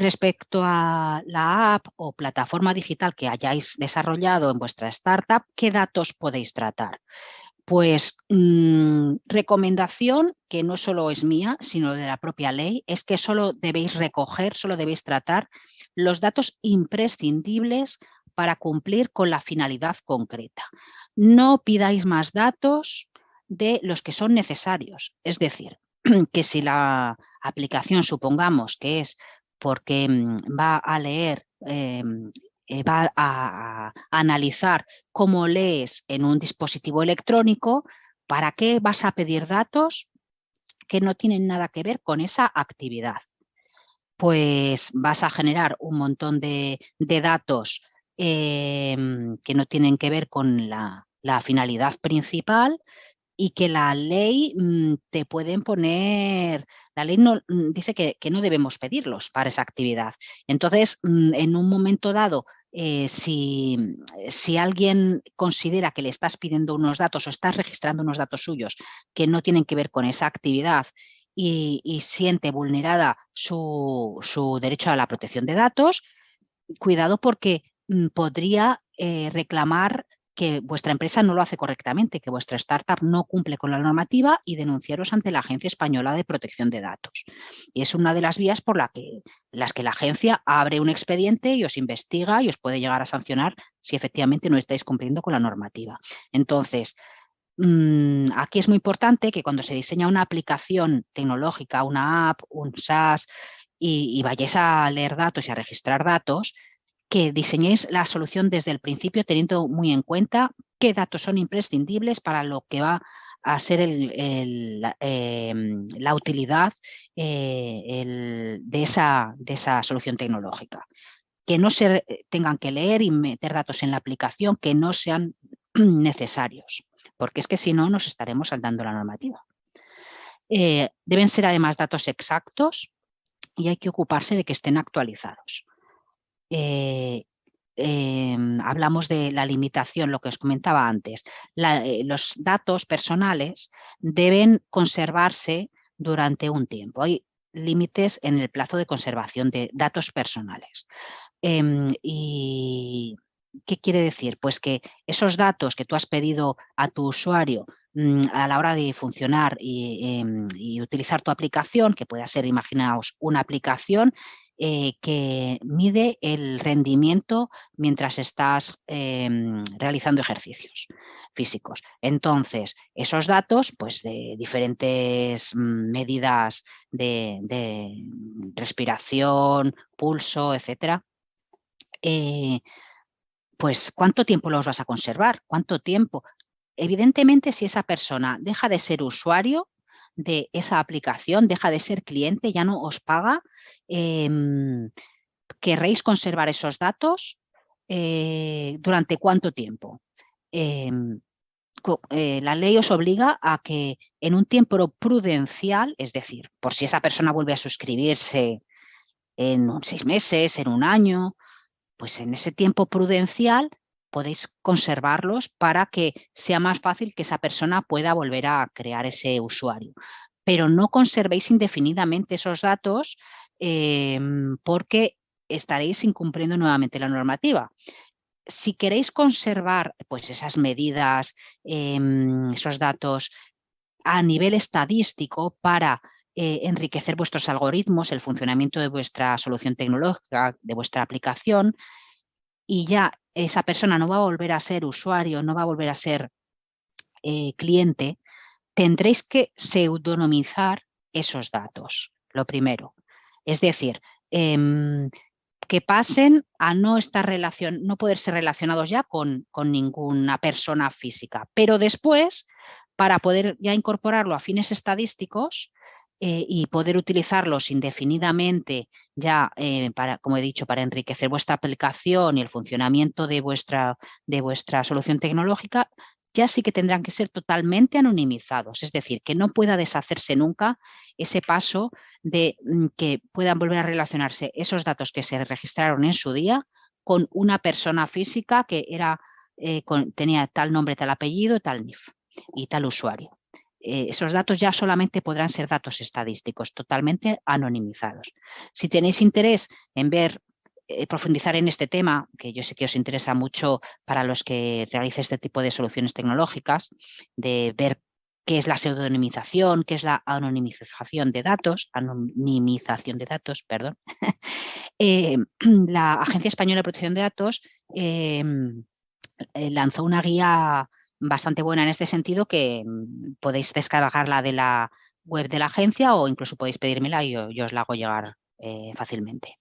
Respecto a la app o plataforma digital que hayáis desarrollado en vuestra startup, ¿qué datos podéis tratar? Pues recomendación, que no solo es mía, sino de la propia ley, es que solo debéis recoger, solo debéis tratar los datos imprescindibles para cumplir con la finalidad concreta. No pidáis más datos de los que son necesarios. Es decir, que si la aplicación, supongamos que es porque va a leer, va a analizar cómo lees en un dispositivo electrónico, ¿para qué vas a pedir datos que no tienen nada que ver con esa actividad? Pues vas a generar un montón de datos que no tienen que ver con la finalidad principal y que la ley te pueden poner, la ley no, dice que no debemos pedirlos para esa actividad. Entonces, en un momento dado, si alguien considera que le estás pidiendo unos datos o estás registrando unos datos suyos que no tienen que ver con esa actividad y siente vulnerada su derecho a la protección de datos, cuidado porque podría reclamar que vuestra empresa no lo hace correctamente, que vuestra startup no cumple con la normativa y denunciaros ante la Agencia Española de Protección de Datos. Y es una de las vías por las que la agencia abre un expediente y os investiga y os puede llegar a sancionar si efectivamente no estáis cumpliendo con la normativa. Entonces, aquí es muy importante que cuando se diseña una aplicación tecnológica, una app, un SaaS, y vayáis a leer datos y a registrar datos, que diseñéis la solución desde el principio teniendo muy en cuenta qué datos son imprescindibles para lo que va a ser la utilidad de esa solución tecnológica. Que no se tengan que leer y meter datos en la aplicación que no sean necesarios, porque es que si no nos estaremos saltando la normativa. Deben ser además datos exactos y hay que ocuparse de que estén actualizados. Hablamos de la limitación, lo que os comentaba antes. Los datos personales deben conservarse durante un tiempo. Hay límites en el plazo de conservación de datos personales. ¿Y qué quiere decir? Pues que esos datos que tú has pedido a tu usuario a la hora de funcionar y utilizar tu aplicación, que pueda ser, imaginaos, una aplicación que mide el rendimiento mientras estás realizando ejercicios físicos. Entonces, esos datos, pues de diferentes medidas de respiración, pulso, etcétera, pues ¿cuánto tiempo los vas a conservar? ¿Cuánto tiempo? Evidentemente, si esa persona deja de ser usuario de esa aplicación, deja de ser cliente, ya no os paga, ¿querréis conservar esos datos durante cuánto tiempo? La ley os obliga a que en un tiempo prudencial, es decir, por si esa persona vuelve a suscribirse en 6 meses, en un año, pues en ese tiempo prudencial podéis conservarlos para que sea más fácil que esa persona pueda volver a crear ese usuario. Pero no conservéis indefinidamente esos datos porque estaréis incumpliendo nuevamente la normativa. Si queréis conservar pues, esas medidas, esos datos a nivel estadístico para enriquecer vuestros algoritmos, el funcionamiento de vuestra solución tecnológica, de vuestra aplicación, y ya esa persona no va a volver a ser usuario, no va a volver a ser cliente, tendréis que pseudonimizar esos datos, lo primero. Es decir, que pasen a no poder ser relacionados ya con ninguna persona física. Pero después, para poder ya incorporarlo a fines estadísticos y poder utilizarlos indefinidamente ya, como he dicho, para enriquecer vuestra aplicación y el funcionamiento de vuestra solución tecnológica, ya sí que tendrán que ser totalmente anonimizados, es decir, que no pueda deshacerse nunca ese paso de que puedan volver a relacionarse esos datos que se registraron en su día con una persona física que tenía tal nombre, tal apellido, tal NIF y tal usuario. esos datos ya solamente podrán ser datos estadísticos, totalmente anonimizados. Si tenéis interés en ver, profundizar en este tema, que yo sé que os interesa mucho para los que realicen este tipo de soluciones tecnológicas, de ver qué es la pseudonimización, qué es la anonimización de datos, perdón. La Agencia Española de Protección de Datos lanzó una guía bastante buena en este sentido que podéis descargarla de la web de la agencia o incluso podéis pedírmela y yo os la hago llegar fácilmente.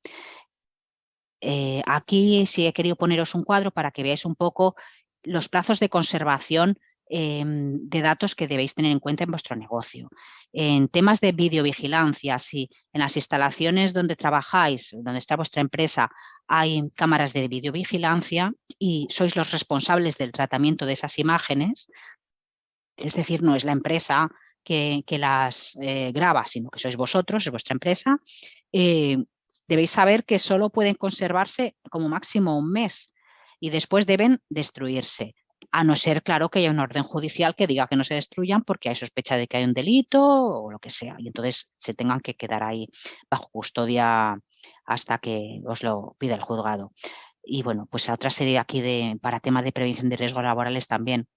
Aquí sí he querido poneros un cuadro para que veáis un poco los plazos de conservación de datos que debéis tener en cuenta en vuestro negocio. En temas de videovigilancia, si en las instalaciones donde trabajáis, donde está vuestra empresa, hay cámaras de videovigilancia y sois los responsables del tratamiento de esas imágenes, es decir, no es la empresa que las graba, sino que sois vosotros, es vuestra empresa, debéis saber que solo pueden conservarse como máximo un mes y después deben destruirse. A no ser, claro, que haya una orden judicial que diga que no se destruyan porque hay sospecha de que hay un delito o lo que sea. Y entonces se tengan que quedar ahí bajo custodia hasta que os lo pida el juzgado. Y bueno, pues otra serie aquí para tema de prevención de riesgos laborales también.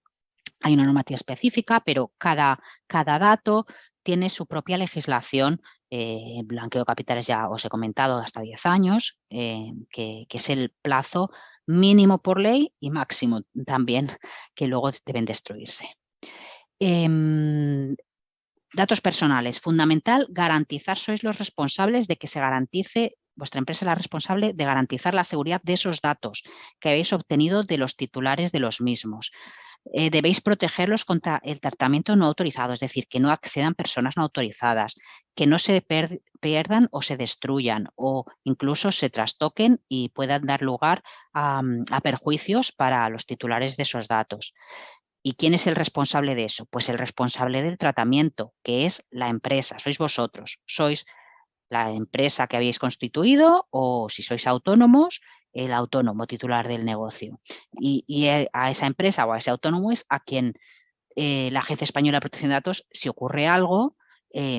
Hay una normativa específica, pero cada dato tiene su propia legislación. Blanqueo de capitales ya os he comentado, hasta 10 años, que es el plazo mínimo por ley y máximo también, que luego deben destruirse. Datos personales. Fundamental garantizar, sois los responsables de que se garantice, vuestra empresa es la responsable de garantizar la seguridad de esos datos que habéis obtenido de los titulares de los mismos. Debéis protegerlos contra el tratamiento no autorizado, es decir, que no accedan personas no autorizadas, que no se pierdan o se destruyan o incluso se trastoquen y puedan dar lugar a perjuicios para los titulares de esos datos. ¿Y quién es el responsable de eso? Pues el responsable del tratamiento, que es la empresa, sois vosotros, sois la empresa que habéis constituido o si sois autónomos, el autónomo titular del negocio. Y a esa empresa o a ese autónomo es a quien la Agencia Española de Protección de Datos, si ocurre algo,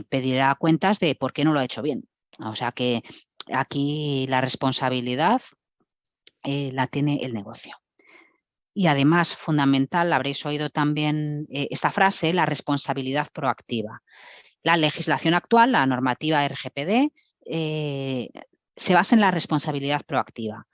pedirá cuentas de por qué no lo ha hecho bien. O sea que aquí la responsabilidad la tiene el negocio. Y además, fundamental, habréis oído también esta frase, la responsabilidad proactiva. La legislación actual, la normativa RGPD, se basa en la responsabilidad proactiva,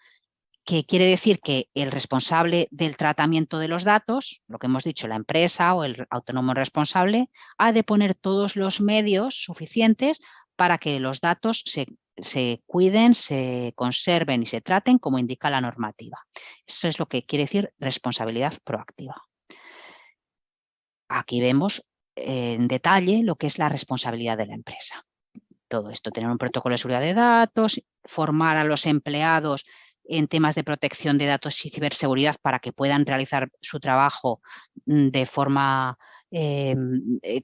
que quiere decir que el responsable del tratamiento de los datos, lo que hemos dicho, la empresa o el autónomo responsable, ha de poner todos los medios suficientes para que los datos se cuiden, se conserven y se traten como indica la normativa. Eso es lo que quiere decir responsabilidad proactiva. Aquí vemos en detalle lo que es la responsabilidad de la empresa. Todo esto, tener un protocolo de seguridad de datos, formar a los empleados en temas de protección de datos y ciberseguridad para que puedan realizar su trabajo de forma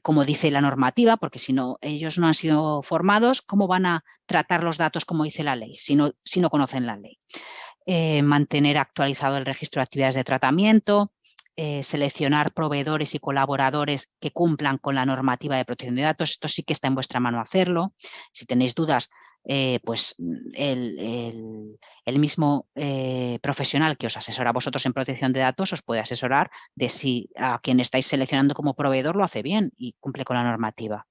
como dice la normativa, porque si no, ellos no han sido formados, ¿cómo van a tratar los datos como dice la ley si no conocen la ley? Mantener actualizado el registro de actividades de tratamiento, seleccionar proveedores y colaboradores que cumplan con la normativa de protección de datos. Esto sí que está en vuestra mano hacerlo. Si tenéis dudas, pues el mismo profesional que os asesora a vosotros en protección de datos os puede asesorar de si a quien estáis seleccionando como proveedor lo hace bien y cumple con la normativa.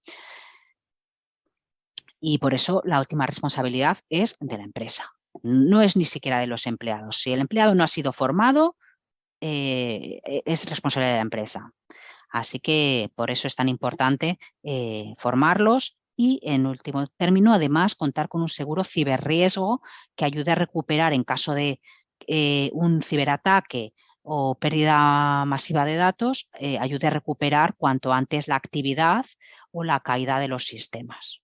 Y por eso la última responsabilidad es de la empresa. No es ni siquiera de los empleados. Si el empleado no ha sido formado, es responsabilidad de la empresa. Así que por eso es tan importante formarlos y, en último término, además, contar con un seguro ciberriesgo que ayude a recuperar en caso de un ciberataque o pérdida masiva de datos, ayude a recuperar cuanto antes la actividad o la caída de los sistemas.